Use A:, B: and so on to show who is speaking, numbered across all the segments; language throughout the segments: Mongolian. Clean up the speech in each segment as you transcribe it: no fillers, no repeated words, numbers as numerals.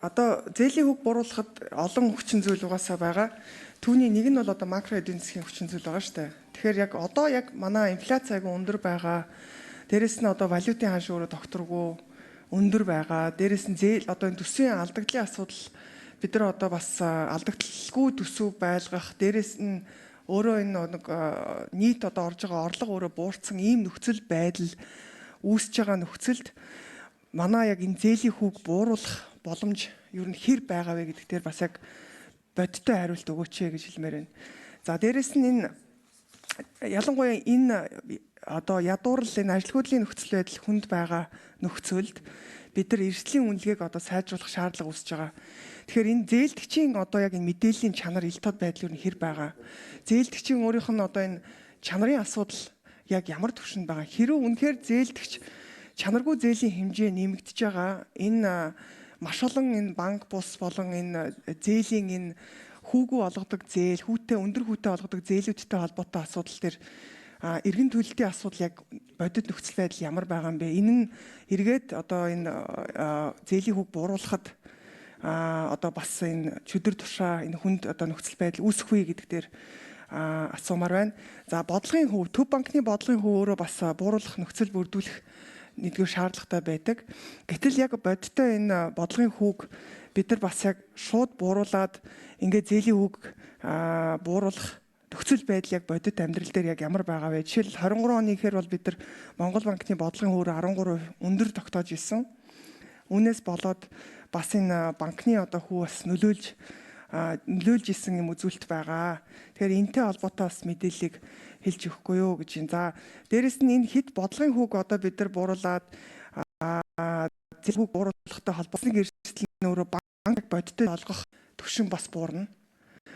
A: Одоо зээлийн хөг буруулахад олон хүчин зүйл угаасаа байгаа. Түүний нэг нь бол одоо макро эдийн засгийн хүчин зүйл байгаа шүү дээ. Тэгэхээр яг одоо яг манай инфляц айгүй өндөр байгаа. Дээрэс нь одоо валютын ханш өөрөө докторгүй өндөр байгаа. Дээрэс нь зээл одоо энэ төсвийн алдагдлын асуудал бид нар одоо бас алдагдaltaгүй төсөв байлгах. Дээрэс нь өөрөө энэ нэг нийт одоо орж байгаа орлого өөрөө буурсан ийм нөхцөл байдал үүсэж байгаа нөхцөлд манай яг энэ зээлийн хүүг бууруулах боломж ер нь хэр байгаа вэ гэдэг дээр бас яг бодиттой хариулт өгөөч гэж хэлмээр байна. За дээрэс нь энэ ялангуяа энэ одоо ядуурл энэ ажилгүйдлийн нөхцөл байдал хүнд байгаа нөхцөлд бид нар эрсдлийн үнэлгээг одоо сайжруулах шаардлага үүсэж байгаа. Тэгэхээр энэ зээлдэгчийн одоо яг энэ мэдээллийн чанар ил тод байдал ер нь хэр байгаа. Зээлдэгчийн өөрийнх нь одоо энэ чанарын асуудал яг ямар түвшинд байгаа. Хэрвээ үнэхээр зээлдэгч чанаргүй зээлийн хэмжээ нэмэгдэж байгаа. Энэ маш олон энэ банк бус болон энэ зээлийн энэ хүүгүү олгодог зээл, өндөр хүүтэй олгодог зээлүүдтэй холбоотой асуудал төр эргэн төлөлтийн асуудал яг бодит нөхцөл байдал ямар байгаа юм бэ? Энэ нь эргээд одоо энэ зээлийн хүүг бууруулахад одоо бас энэ чөдөр тушаа энэ хүнд одоо нөхцөл байдал үүсэх үе гэдэг дээр асуумаар байна. За бодлогын хөв, төв банкны бодлогын хөв өөрөө бас бууруулах нөхцөл бүрдүүлэх нэгдүгээр шаардлагатай байдаг. Гэтэл яг бодиттой энэ бодлогын хүүг бид нар бас яг шууд бууруулад ингээд зээлийн хүүг бууруулах нөхцөл байдал яг бодит амьдрал дээр яг ямар байгаа вэ? Жишээл 23 оны ихээр бол бид нар Монгол банкны бодлогын хөвөр 13% өндөр тогтоож ирсэн. Үүнээс болоод бас энэ банкны одоо хүү бас нөлөөлж исэн юм үзүүлэлт байгаа. Тэгэхээр энэтэй холбоотой бас мэдээллийг хэлж өгөхгүй юу гэж юм. За дээрэс нь энэ хэд бодлогын хүүг одоо бид нар бууруулад хүүг бууруулахтай холбоотой эрсдэл нь өөрөө банк бодиттой олгох түвшин бас буурна.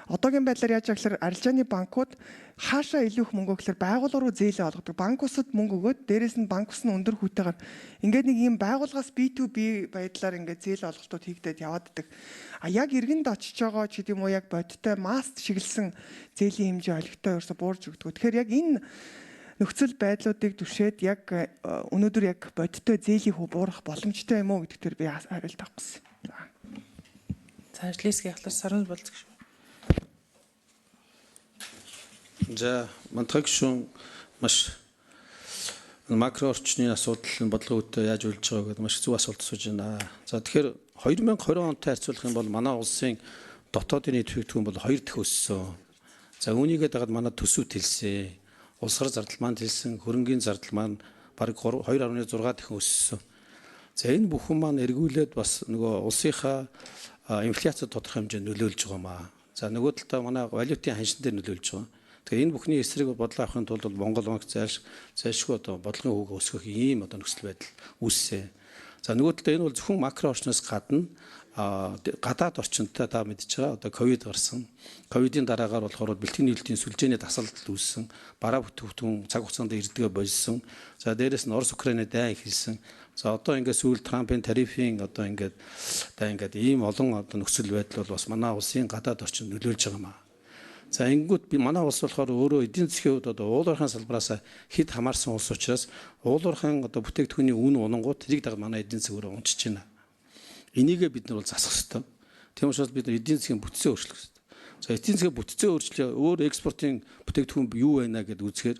A: Одоогийн байдлаар яаж гэхээр арилжааны банкуд хаашаа илүү их мөнгө гэхээр байгууллага руу зээлээ олгодог. Банк усад мөнгө өгөөд дээрэс нь банк ус нь өндөр хүүтэйгээр ингээд нэг ийм байгууллагаас B2B байдлаар ингээд зээл олголтууд хийгдээд явааддаг. Яг иргэнд очиж байгаа ч гэдэм үү яг бодиттой маст шиглэсэн зээлийн хэмжээ олигтой ерөөсө буурж өгдөг. Тэгэхээр яг энэ нөхцөл байдлуудыг түшээд яг өнөөдөр яг бодиттой зээлийн хүү буурах боломжтой юм уу гэдэг дээр би хариулт авах гэсэн.
B: За ажлын ахлаар сарн болцгоо шүү.
C: За мантрагшун маш макро орчны асуудал бодлогын үедээ яаж үйлж байгааг гэдэг маш зөв асуулт асууж байна. За тэгэхээр 2020 онтой харьцуулах юм бол манай улсын дотоодын нийт бүтээгдэхүүн бол 2 дахин өссөн. За үүнийгээ дагаад манай төсөв тэлсэн. Улс хар зардал маань тэлсэн, хөрөнгийн зардал маань бараг 2.6 дахин өссөн. За энэ бүхэн маань эргүүлээд бас нөгөө улсынхаа инфляцид тодорхой хэмжээнд нөлөөлж байгаа маа. За нөгөө талдаа манай валютын ханшин дээр нөлөөлж байгаа. Тэгэхээр энэ бүхний эсрэг бодлоо авахын тулд Монгол банк зайлшгүй одоо бодлогын хүүг өсгөх ийм одоо нөхцөл байдал үүссэн. За нөгөө талдаа энэ бол зөвхөн макро орчноос гадна гадаад орчинтой та мэдж байгаа одоо ковид гарсан. Ковидын дараагаар болохоор бэлтгэн нийлтийн сүлжээний тасалдал үүссэн. Бараа бүтээгдэхүүн цаг хугацаанд ирдгээ болсон. За дээрэс нь Орос Украины дайн эхэлсэн. За одоо ингээд сүүл Трампын тарифын одоо ингээд ийм олон одоо нөхцөл байдал бол бас манай улсын гадаад орчинд нөлөөлж байгаа маа. За ингэнгүүт би манай улс болохоор өөрөө эдийн засгийн хувьд одоо уулуурхайн салбараас хэд хамаарсан улс учраас уулуурхайн одоо бүтээгдэхүүний үн унангууд тэрийг дагаад манай эдийн засаг өөрөө унчиж байна. Энийгээ бид нар бол засах ёстой. Тийм учраас бид нар эдийн засгийн бүтцээ өөрчлөх ёстой. За эдийн засгийн бүтцээ өөрчлөө өөр экспортын бүтээгдэхүүн юу байна гэдээ үзэхээр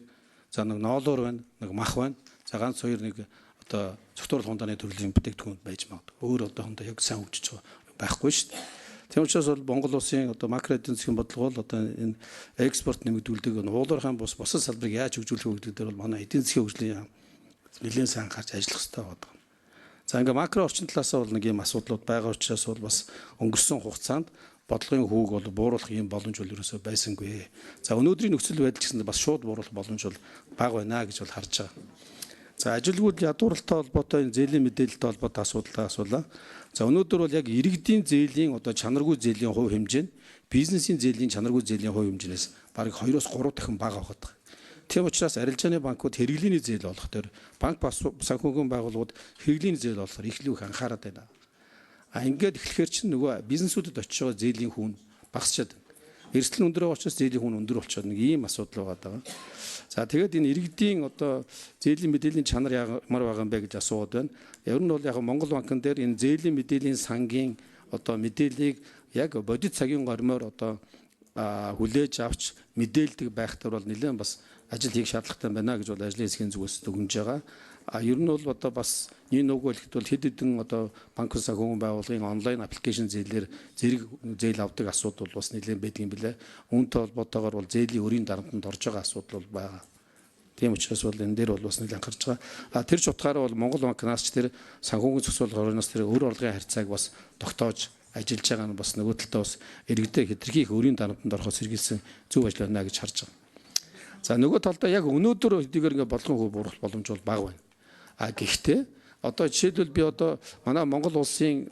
C: за нэг ноолуур байна, нэг мах байна. За ганц хоёр нэг одоо цогтуурал хундааны төрлийн бүтээгдэхүүн байж магадгүй. Өөр одоо хондоо яг сайн хөгжиж байгаа байхгүй шүү дээ. Тийм учраас бол Монгол улсын одоо макро эдийн засгийн бодлого бол одоо энэ экспорт нэмэгдүүлдэг уулуурхайн бусад салбарыг яаж хөгжүүлэх вэ гэдэг дээр бол манай эдийн засгийн хөгжлийн нэлээд сайн анхаарч ажиллах хэрэгтэй байна. За ингээ макро орчин талаас бол нэг юм асуудлууд байгаа учраас бол бас өнгөрсөн хугацаанд бодлогын хүүг бол бууруулах юм боломж бол ерөөсөй байсангүй. За өнөөдрийн нөхцөл байдал гэсэн бас шууд бууруулах боломж бол бага байна гэж бол харж байгаа. За ажилгүйд ядууралтай холбоотой энэ зээлийн мэдээлэлтэй холбоотой асуудлаа асуулаа. За өнөөдөр бол яг иргэдийн зээлийн одоо чанаргүй зээлийн хувь хэмжээ нь бизнесийн зээлийн чанаргүй зээлийн хувь хэмжээс бараг 2-3 дахин бага байгаа. Тийм учраас арилжааны банкуд хэрэглээний зээл олох төр банк санхүүгийн байгууллагууд хэрэглээний зээл олохоор их л их анхаарат байна. Ингээд эхлэхээр чинь нөгөө бизнесүүдэд очиж байгаа зээлийн хүн багасчаад байна. Эрсдэл өндөр байгаа учраас зээлийн хүн өндөр болчиход нэг ийм асуудал байгаа. За тэгээд энэ иргэдийн одоо зээлийн мэдээллийн чанар ямар байгаа юм бэ гэж асууад байна. Ер нь бол яг Монгол банкн дээр энэ зээлийн мэдээллийн сангийн одоо мэдээллийг яг бодит цагийн гормоор одоо хүлээж авч мэдээлдэг байхтар бол нэлээд бас ажил хийх шаардлагатай байна гэж бол ажлын хэсгийн зүгээс дүгнэж байгаа. Ер нь бол одоо бас нэг нүгэл гэхэд бол хэд хэдэн одоо банк санхүүгийн байгууллагын онлайн аппликейшн зээлээр зэрэг зээл авдаг асуудал бол бас нэлээд байдаг юм билээ. Үүнтэй холбоотойгоор бол зээлийн өрийн дарамтанд орж байгаа асуудал бол байгаа. Тийм учраас бол энэ дээр бол бас нэлээд анхаарч байгаа. Тэр ч утгаараа бол Монгол банкнаас ч тэр санхүүгийн зохицуулах орноос тэр өр орлогын харьцааг бас тогтоож ажиллаж байгаа нь бас нөгөө талдаа бас иргэдэд хэтэрхий их өрийн дарамтанд орохоос сэргийлсэн зөв ажил байна гэж харж байгаа. За нөгөө талдаа яг өнөөдөр хэдийгээр ингээ болгон хөв буурах боломж бол бага байна. Гэхдээ одоо жишээлбэл би одоо манай Монгол улсын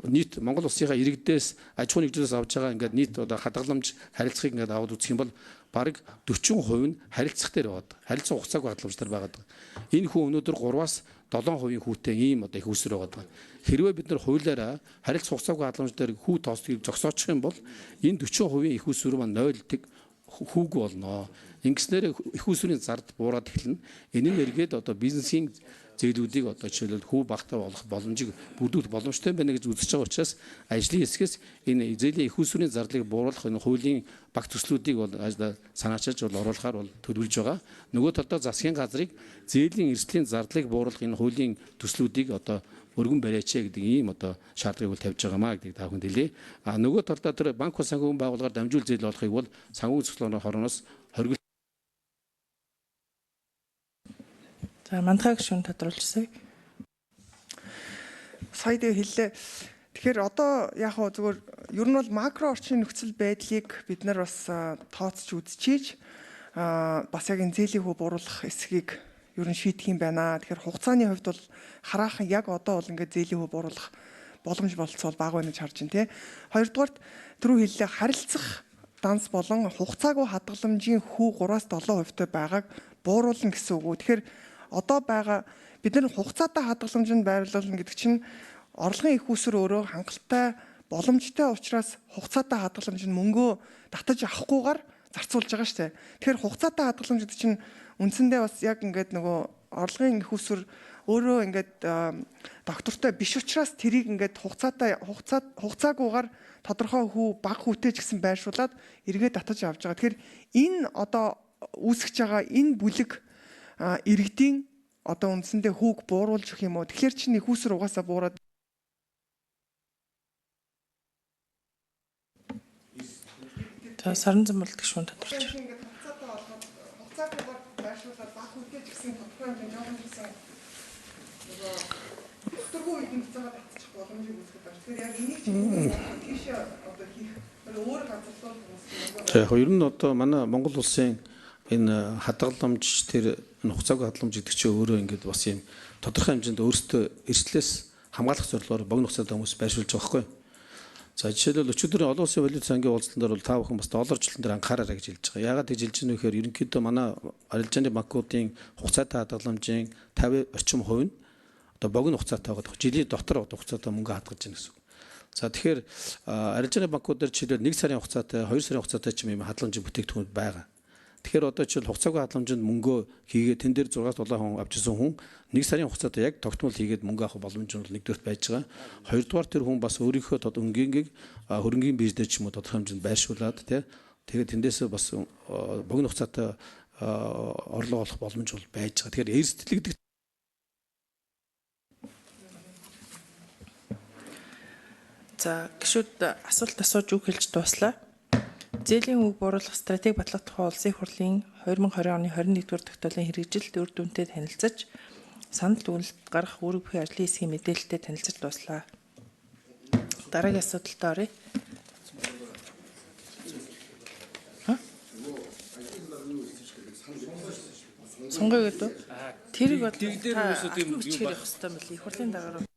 C: нийт Монгол улсынхаа иргэдээс аж ахуйн нэгжлээс авж байгаа ингээд нийт одоо хадгаламж харилцагыг ингээд аваад үзэх юм бол бараг 40% нь харилцах дээр байгаа. Харилцаа хугацаагүй хадгаламж дээр байгаа. Энэ хүн өнөөдөр 3-аас 7% хүүтэй ийм одоо их үсэр байгаа. Хэрвээ бид нар хуулиараа харилцаа хугацаагүй хадгаламж дээр хүү тоосдгийг зогсоочих юм бол энэ 40% их үсвэр маань 0 хүүгүй болно. Ингэснээр их үсвэрийн зард буураад эхэлнэ. Энэ нь эргээд одоо бизнесийн зээлүүдийг одоо жишээлбэл хүү багтаа болох боломжийг бүрдүүлэх боломжтой байна гэж үзэж байгаа учраас ажлын хэсгээс энэ зээлийн их үсвэрийн зардлыг бууруулах энэ хуулийн багц төслүүдийг бол санаачилж бол оруулахаар бол төлөвлөж байгаа. Нөгөө талдаа засгийн газрыг зээлийн эрсдлийн зардлыг бууруулах энэ хуулийн төслүүдийг одоо өргөн бариач гэдэг ийм одоо шаардлагыг бол тавьж байгаамаа гэдгийг та бүхэнд хэлье. Нөгөө талдаа тэр банк санхүүгийн байгууллагаар дамжуул зээл болохыг бол санхүүгийн зөвлөлийн хорооноос хоригдол.
B: За мандахаа гүшүүн тодруулжсэй.
A: Сая дээр хэллээ. Тэгэхээр одоо яг хөө зүгээр ер нь бол макро орчин нөхцөл байдлыг бид нар бас тооцож үзчихийж бас яг энэ зээлийн хөө бууруулах эсхийг ер нь шийдэх юм байна. Тэгэхээр хугацааны хувьд бол хараахан яг одоо бол ингээд зээлийн хөө бууруулах боломж болцол бага байна гэж харж байна те. Хоёрдугаарт түрүү хэллээ харилцах данс болон хугацаагүй хадгаламжийн хүү 3-7% байгааг бууруулна гэсэн үг. Тэгэхээр одоо байгаа бид нар хугацаатай хадгаламжинд байрлуулна гэдэг чинь орлогын их үсвэр өөрөө хангалттай боломжтой учраас хугацаатай хадгаламжинд мөнгөө татаж авахгүйгээр зарцуулж байгаа шүү дээ. Тэгэхээр хугацаатай хадгаламж гэдэг чинь үндсэндээ бас яг ингээд нөгөө орлогын их үсвэр өөрөө ингээд доктортой биш учраас тэрийг ингээд хугацаагүйгээр тодорхой хүү бага хүүтэй ч гэсэн байршуулад эргээ татаж авч байгаа. Тэгэхээр энэ одоо үүсгэж байгаа энэ бүлэг иргэдийн одоо үндсэндээ хүүг бууруулж өгөх юм уу? Тэгэхээр чинь их үсвэр угаасаа буураад
B: За саран зам болдог шүүн тодруулж.
A: ингээд хугацаатай болгоод хугацаагүйгээр байршуулаад бага хүүтэй ч гэсэн тодорхой хэмжээний жоохон гэсэн докторгүй эдийн засгаа татчих боломжийг үүсгэж байна. Тэгэхээр яг энийг тийш одоо хийх өөр газарлал хүмүүс.
C: За яг ер нь одоо манай Монгол улсын энэ хадгаламж тэр энэ хугацаагүй хадгаламж гэдэг чинь өөрөө ингээд бас юм тодорхой хэмжээнд өөрсдөө эрсдлээс хамгаалах зорилгоор богино хугацаатай хүмүүс байршуулж байгаа хгүй. За жишээлбэл өчигдөр олон улсын валют сангийн уулзалтын дээр бол та бүхэн бас долларчлалын дээр анхаараарай гэж хэлж байгаа. Яагаад гэж хэлж байгаа нөхөр ерөнхийдөө манай арилжааны банкуудын хугацаатай хадгаламжийн 50 орчим хувь нь одоо богино хугацаатай байгаа. Жилийн дотор одоо хугацаатай мөнгө хадгалж байна гэсэн үг. За тэгэхээр арилжааны банкуд дээр жишээлбэл 1 сарын хугацаатай 2 сарын хугацаатай ч юм хадгаламжийн бүтээгдэхүүн байгаа. Тэгэхээр одоо жишээл хугацаагүй хадгаламжинд мөнгөө хийгээд тэн дээр 6-7 хүн авчихсан хүн 1 сарын хугацаатай яг тогтмол хийгээд мөнгө авах боломж нь нэгдүгээрт байж байгаа. Хоёрдугаар тэр хүн бас өөрийнхөө хөрөнгөнийг хөрөнгөний бизнес ч юм уу тодорхой хэмжээнд байршуулад тэгээд тэндээсээ бас богино хугацаатай орлого олох боломж бол байж байгаа. Тэгэхээр эрсдэлэгдэх
B: За гişүүд асуулт асууж үг хэлж дууслаа. Зээлийн үг бууруулах стратеги батлах тухай улсын их хурлын 2020 оны 21-р тогтоолын хэрэгжилт үр дүнтэй танилцаж санал дүгнэлт гаргах үүрэг бүхий ажлын хэсгийн мэдээлэлтэй танилцаж дууслаа. Дараагийн асуудалд оръё. Сонгоё гэдэг. Тэрийг бол та юу хийх хэрэгтэй юм бэ? Их хурлын дараагаар